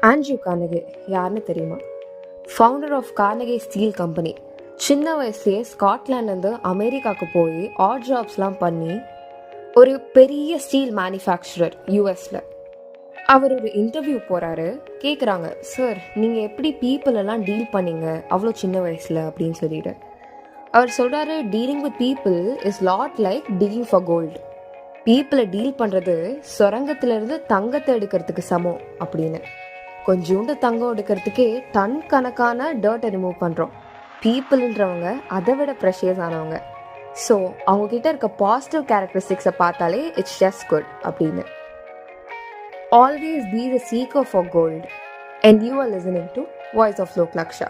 Andrew Carnegie யாருன்னு தெரியுமா? Founder of Carnegie steel company. சின்ன வயசுலேயே ஸ்காட்லாண்ட்லேருந்து அமெரிக்காவுக்கு போய் ஆட் ஜாப்ஸ்லாம் பண்ணி ஒரு பெரிய ஸ்டீல் மேனுஃபேக்சரர் யூஎஸில். அவர் ஒரு இன்டர்வியூ போகிறாரு. கேட்குறாங்க, சார் நீங்கள் எப்படி பீப்புள் எல்லாம் டீல் பண்ணீங்க அவ்வளோ சின்ன வயசில் அப்படின்னு சொல்லிட்டு. அவர் சொல்கிறாரு, dealing with people is lot like digging for gold. பீப்புளை டீல் பண்ணுறது சுரங்கத்திலேருந்து தங்கத்தை எடுக்கிறதுக்கு சமம் அப்படின்னு. கொஞ்சோண்டு தங்கம் எடுக்கிறதுக்கே டன் கணக்கான டர்ட்டை ரிமூவ் பண்ணுறோம். பீப்புள்ன்றவங்க அதை விட ப்ரெஷியஸ் ஆனவங்க. ஸோ அவங்கக்கிட்ட இருக்க பாசிட்டிவ் கேரக்டரிஸ்டிக்ஸை பார்த்தாலே இட்ஸ் ஜஸ்ட் குட் அப்படின்னு. Always be the seeker for gold. And you are listening to Voice of Lok Laksha.